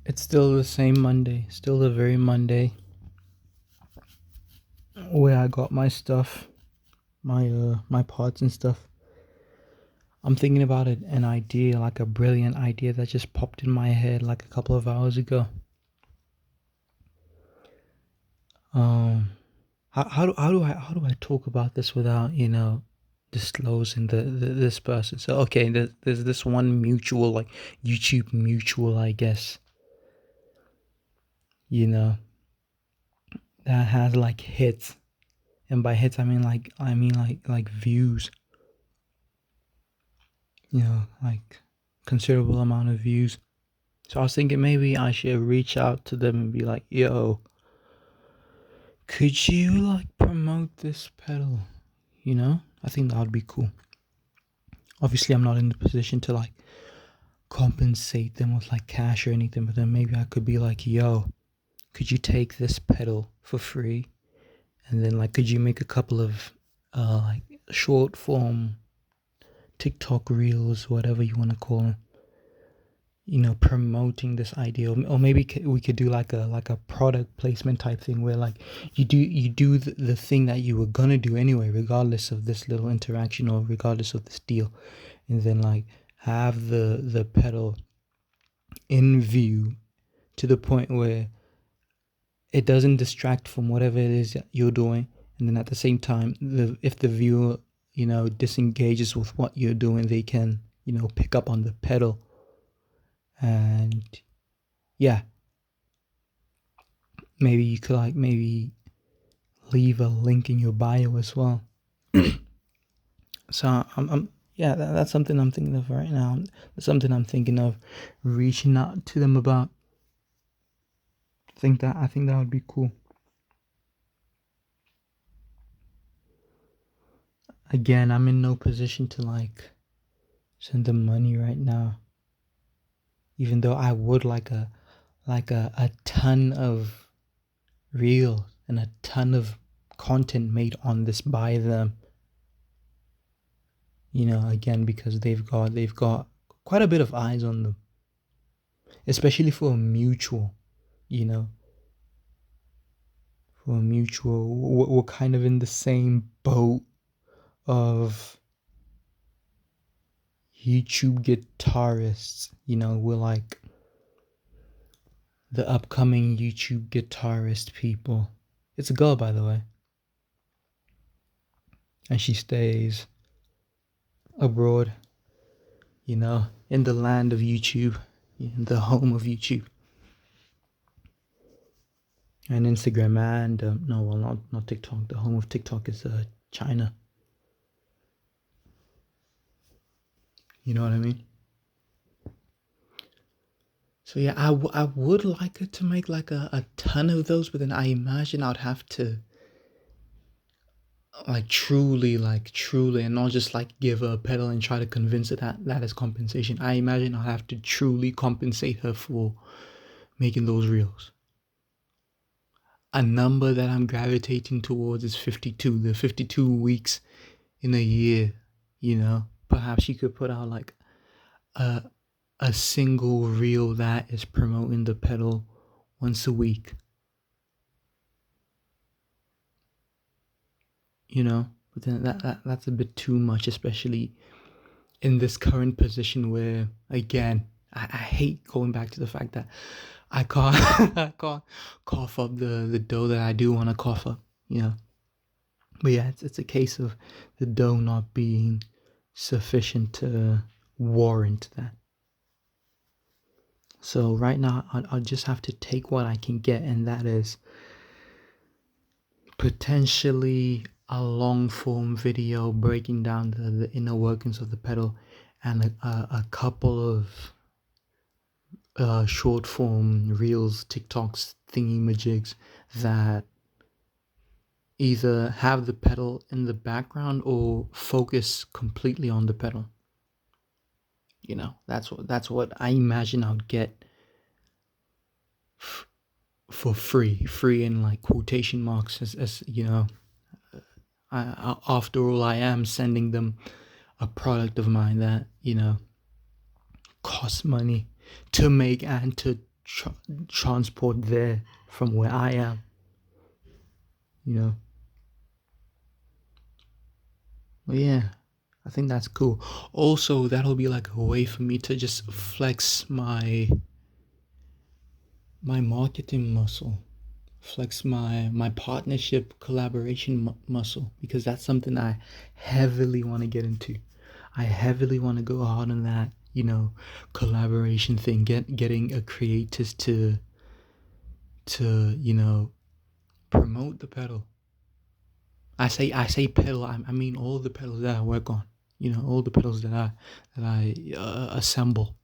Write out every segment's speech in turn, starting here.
It's still the same Monday, still the very Monday where I got my stuff, my parts and stuff. I'm thinking about it, an idea, like a brilliant idea that just popped in my head like a couple of hours ago. Um, how do I talk about this without disclosing this person? So okay, there's this one mutual, like YouTube mutual, I guess, you know, that has like hits, and by hits I mean like views, like considerable amount of views. So I was thinking maybe I should reach out to them and be like, yo, could you like promote this pedal? I think that would be cool. Obviously, I'm not in the position to like compensate them with like cash or anything, but then maybe I could be like, yo, could you take this pedal for free? And then like, could you make a couple of like short form TikTok reels, whatever you want to call them, promoting this idea, or maybe we could do like a product placement type thing where like you do the thing that you were gonna do anyway, regardless of this little interaction or regardless of this deal, and then like have the pedal in view to the point where it doesn't distract from whatever it is that you're doing, and then at the same time, if the viewer disengages with what you're doing, they can pick up on the pedal. And yeah, maybe you could like maybe leave a link in your bio as well. So I'm yeah, that's something I'm thinking of right now. That's something I'm thinking of reaching out to them about. I think that would be cool. Again, I'm in no position to like send them money right now, even though I would like a ton of reels and a ton of content made on this by them. Again, because they've got quite a bit of eyes on them, especially for a mutual. You know, for a mutual, we're kind of in the same boat of YouTube guitarists. We're like the upcoming YouTube guitarist people. It's a girl, by the way, and she stays abroad, in the land of YouTube, in the home of YouTube and Instagram, and no, well, not TikTok. The home of TikTok is China. You know what I mean? So yeah, I would like it to make like a ton of those, but then I imagine I'd have to like truly, and not just like give her a pedal and try to convince her that that is compensation. I imagine I'll have to truly compensate her for making those reels. A number that I'm gravitating towards is 52. The 52 weeks in a year, Perhaps she could put out like a a single reel that is promoting the pedal once a week, But then that's a bit too much, especially in this current position where, again, I hate going back to the fact that I can't I can't cough up the dough that I do want to cough up, you know. But yeah, it's a case of the dough not being sufficient to warrant that. So right now, I'll just have to take what I can get, and that is potentially a long form video breaking down the inner workings of the pedal, and a couple of short form reels, TikToks, thingy majigs that either have the pedal in the background or focus completely on the pedal. That's what I imagine I'd get for free in like quotation marks, as after all, I am sending them a product of mine that costs money to make and to transport there from where I am, you know. But yeah, I think that's cool. Also, that'll be like a way for me to just flex my marketing muscle, flex my partnership collaboration muscle, because that's something I heavily want to get into. I heavily want to go hard on that, collaboration thing, getting a creators to promote the pedal. I say pedal. I mean all the pedals that I work on. All the pedals that I assemble.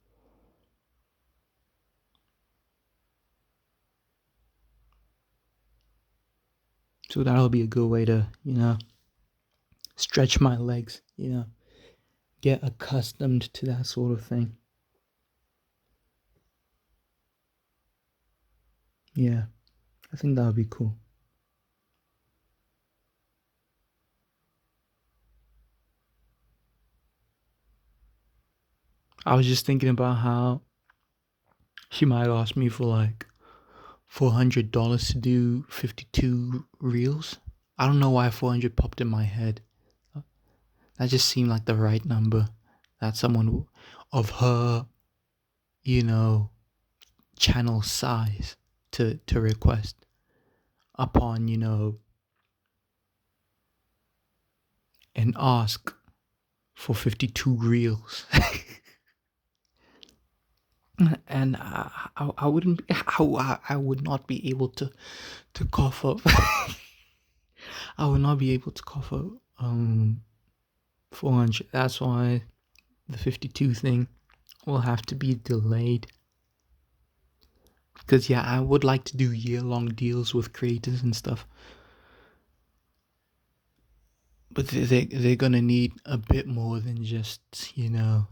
So that'll be a good way to stretch my legs. Get accustomed to that sort of thing. Yeah, I think that would be cool. I was just thinking about how she might ask me for like $400 to do 52 reels. I don't know why 400 popped in my head. That just seemed like the right number that someone of her, you know, channel size to request upon, and ask for 52 reels. And I wouldn't, I would not be able to cough up. I would not be able to cough up 400. That's why the 52 thing will have to be delayed. Because yeah, I would like to do year-long deals with creators and stuff, but they're gonna need a bit more than just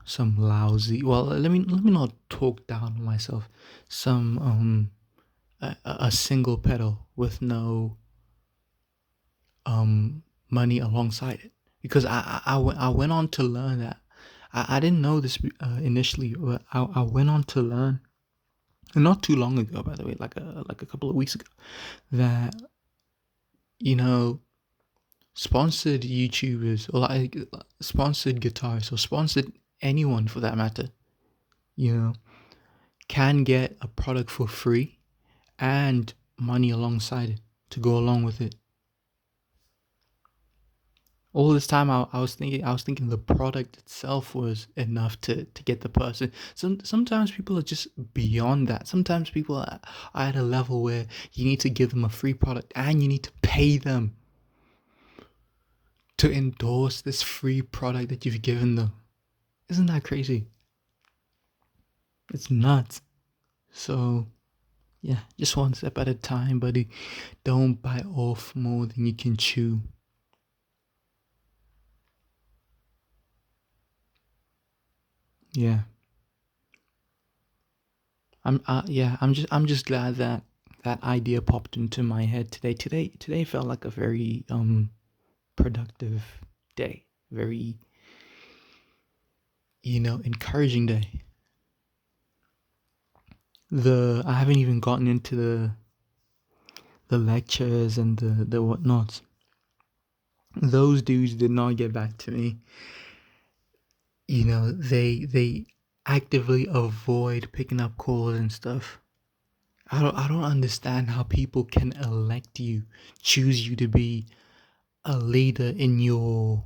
some lousy. Well, let me not talk down on myself. Some a single pedal with no money alongside it, because I went on to learn that I didn't know this initially, but I went on to learn not too long ago, by the way, like a couple of weeks ago, that you know sponsored YouTubers, or like sponsored guitarists, or sponsored anyone for that matter, you know, can get a product for free and money alongside it to go along with it. All this time I was thinking the product itself was enough to get the person. Sometimes people are just beyond that. Sometimes people are at a level where you need to give them a free product and you need to pay them to endorse this free product that you've given them. Isn't that crazy? It's nuts. So yeah, just one step at a time, buddy. Don't bite off more than you can chew. Yeah. I'm just glad that that idea popped into my head today. Today felt like a very productive day. Very, encouraging day. I haven't even gotten into the lectures and the whatnots. Those dudes did not get back to me. They actively avoid picking up calls and stuff. I don't understand how people can elect you, choose you to be a leader in your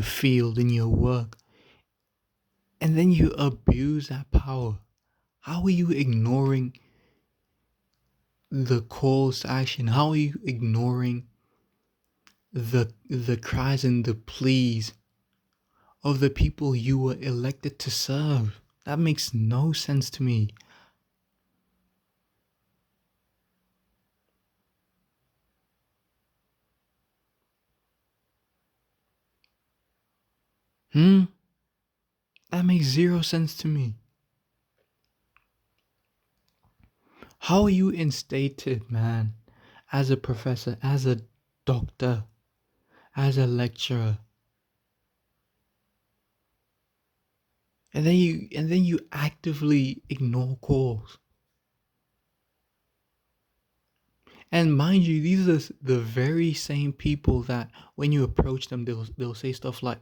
field, in your work, and then you abuse that power. How are you ignoring the calls to action? How are you ignoring the cries and the pleas of the people you were elected to serve? That makes no sense to me. That makes zero sense to me. How are you instated, man, as a professor, as a doctor, as a lecturer, and then you actively ignore calls? And mind you, these are the very same people that when you approach them, they'll say stuff like,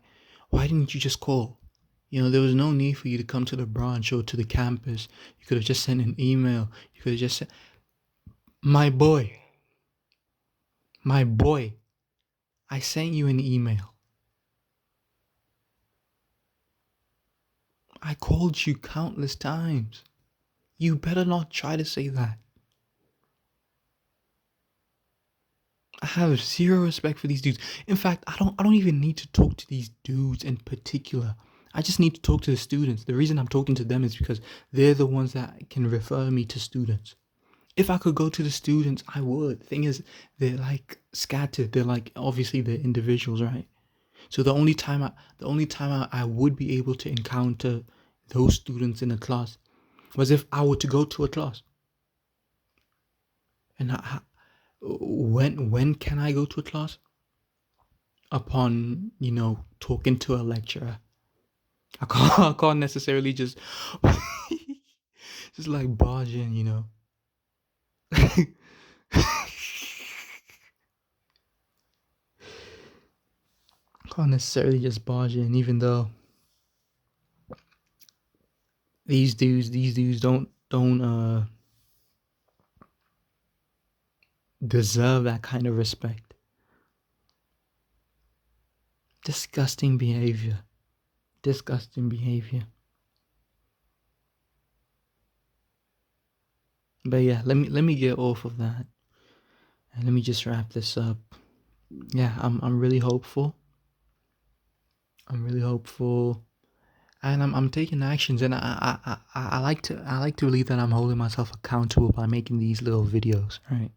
"Why didn't you just call? You know, there was no need for you to come to the branch or to the campus. You could have just sent an email. You could have just sent." My boy, my boy, I sent you an email. I called you countless times. You better not try to say that. I have zero respect for these dudes. In fact, I don't even need to talk to these dudes in particular. I just need to talk to the students. The reason I'm talking to them is because they're the ones that can refer me to students. If I could go to the students, I would. Thing is, they're like scattered. They're like, obviously they're individuals, right? So the only time I would be able to encounter those students in a class was if I were to go to a class. And when can I go to a class? Upon, talking to a lecturer. I can't necessarily just just like barge in. Can't necessarily just barge in, even though these dudes don't deserve that kind of respect. Disgusting behavior. Disgusting behavior. But yeah, let me get off of that and let me just wrap this up. Yeah, I'm really hopeful. I'm really hopeful, and I'm taking actions. And I like to believe that I'm holding myself accountable by making these little videos, right?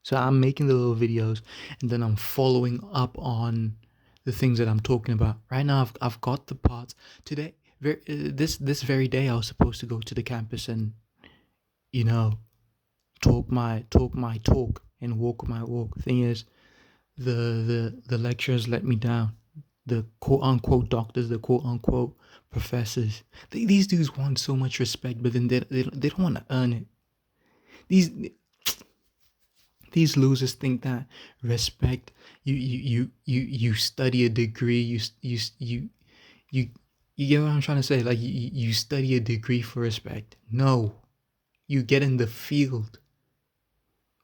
So I'm making the little videos, and then I'm following up on the things that I'm talking about. Right now, I've got the parts today. This very day, I was supposed to go to the campus and you know talk my talk and walk my walk. Thing is, the lecturers let me down. The quote unquote doctors, the quote unquote professors. These dudes want so much respect, but then they don't want to earn it. These these losers think that respect. You study a degree. You you get what I'm trying to say. Like you study a degree for respect. No, you get in the field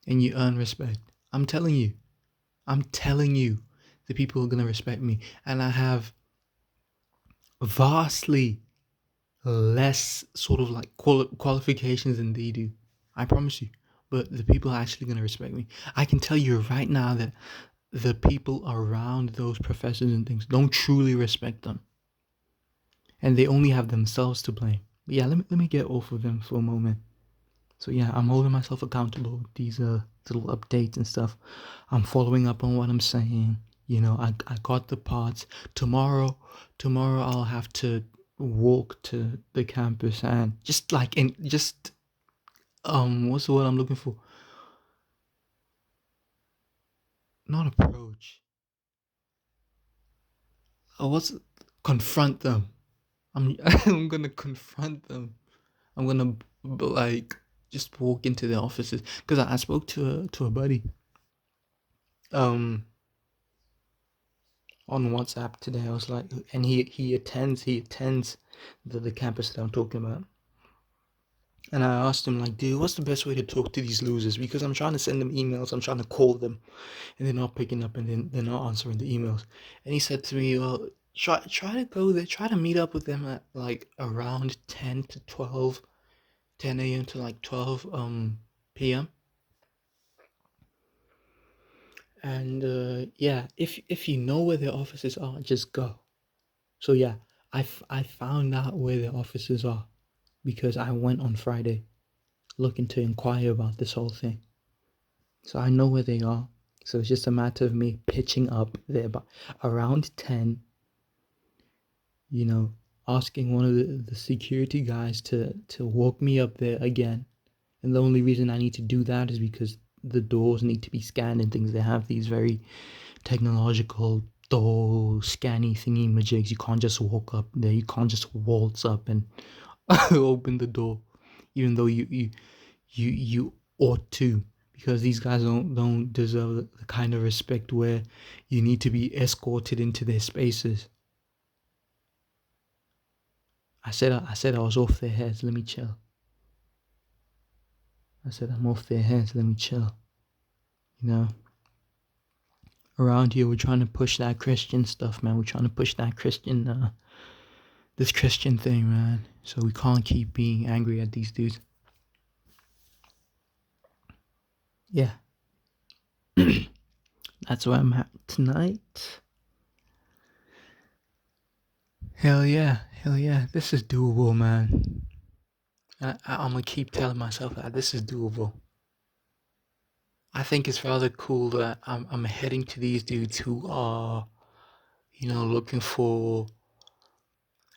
and you earn respect. I'm telling you. I'm telling you, the people are gonna respect me, and I have vastly less sort of like qualifications than they do. I promise you. But the people are actually gonna respect me. I can tell you right now that the people around those professors and things don't truly respect them, and they only have themselves to blame. But yeah, let me get off of them for a moment. So yeah, I'm holding myself accountable with these little updates and stuff. I'm following up on what I'm saying. I got the parts. Tomorrow I'll have to walk to the campus and just what's the word I'm looking for? Not approach. What's confront them. I'm I'm gonna confront them. I'm gonna like just walk into their offices because I spoke to a buddy um on WhatsApp today. I was like, and he attends the campus that I'm talking about. And I asked him like, dude, what's the best way to talk to these losers? Because I'm trying to send them emails, I'm trying to call them, and they're not picking up, and then they're not answering the emails. And he said to me, well, try to go there, try to meet up with them at like around 10 to 12, 10 a.m. to like 12 p.m. And yeah, if you know where their offices are, just go. So yeah, I found out where their offices are because I went on Friday looking to inquire about this whole thing. So I know where they are. So it's just a matter of me pitching up there but around 10, you know, asking one of the security guys to walk me up there again. And the only reason I need to do that is because the doors need to be scanned and things. They have these very technological door scanny thingy majigs. You can't just walk up there. You can't just waltz up and open the door, even though you ought to, because these guys don't deserve the kind of respect where you need to be escorted into their spaces. I said I was off their heads. Let me chill. I said I'm off their heads. Let me chill. You know. Around here, we're trying to push that Christian stuff, man. We're trying to push that this Christian thing, man. So we can't keep being angry at these dudes. Yeah. That's where I'm at tonight. Hell yeah. This is doable, man. I'm gonna keep telling myself that this is doable. I think it's rather cool that I'm heading to these dudes who are, looking for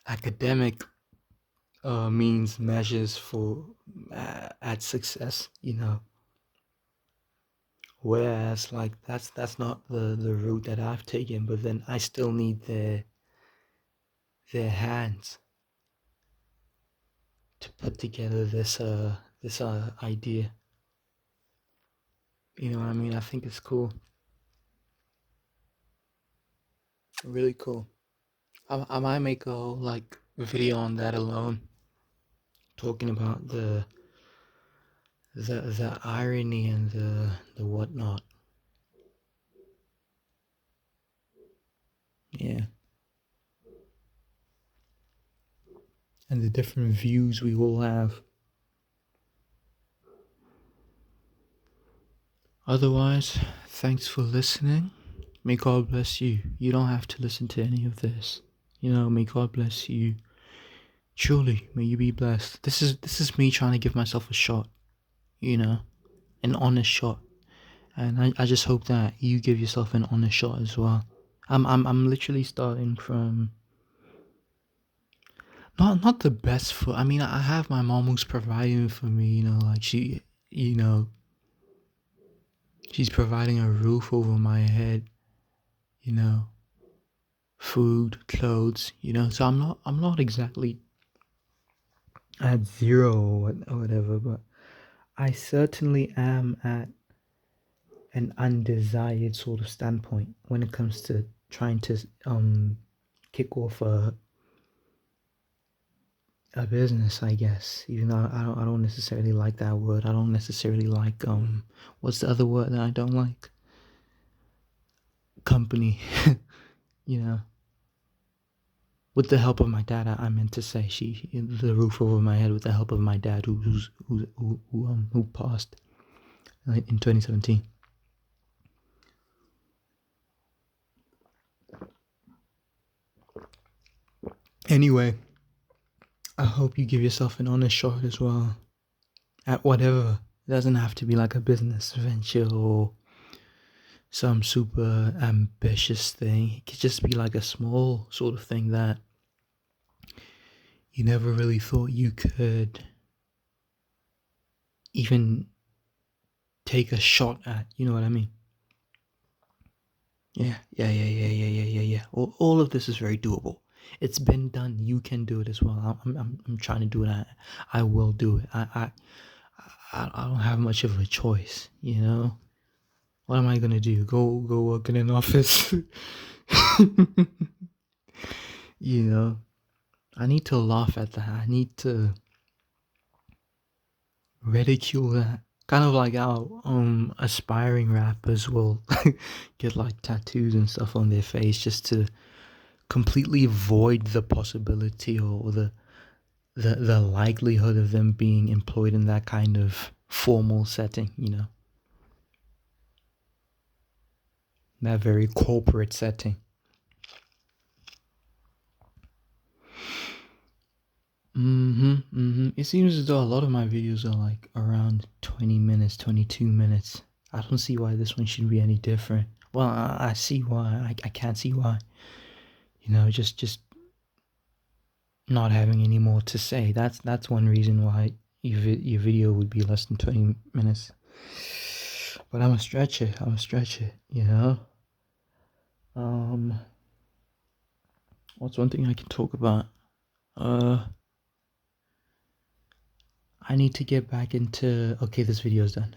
academic means measures for at success, Whereas like that's not the route that I've taken, but then I still need their hands to put together this idea. You know what I mean? I think it's cool. Really cool. I might make a whole video on that alone, talking about the irony and the whatnot. Yeah. And the different views we all have. Otherwise, thanks for listening. May God bless you. You don't have to listen to any of this. May God bless you. Truly, may you be blessed. This is me trying to give myself a shot, an honest shot. And I just hope that you give yourself an honest shot as well. I'm literally starting from not the best foot. I mean, I have my mom who's providing for me, she's providing a roof over my head, food, clothes, so I'm not exactly at zero or whatever, but I certainly am at an undesired sort of standpoint when it comes to trying to kick off a business, I guess. Even though I don't necessarily like that word. I don't necessarily like what's the other word that I don't like? Company. With the help of my dad, I meant to say the roof over my head with the help of my dad who passed in 2017. Anyway, I hope you give yourself an honest shot as well at whatever. It doesn't have to be like a business venture or some super ambitious thing. It could just be like a small sort of thing that you never really thought you could even take a shot at. You know what I mean? Yeah. All of this is very doable. It's been done. You can do it as well. I'm trying to do it. I will do it. I don't have much of a choice. What am I gonna do? Go work in an office? I need to laugh at that. I need to ridicule that. Kind of like how aspiring rappers will get like tattoos and stuff on their face just to completely void the possibility or the likelihood of them being employed in that kind of formal setting, that very corporate setting. It seems as though a lot of my videos are like around 20 minutes, 22 minutes. I don't see why this one should be any different. Well, I see why. I can't see why. Just not having any more to say. That's one reason why your video would be less than 20 minutes. But I'm gonna stretch it. What's one thing I can talk about? I need to get back into... Okay, this video's done.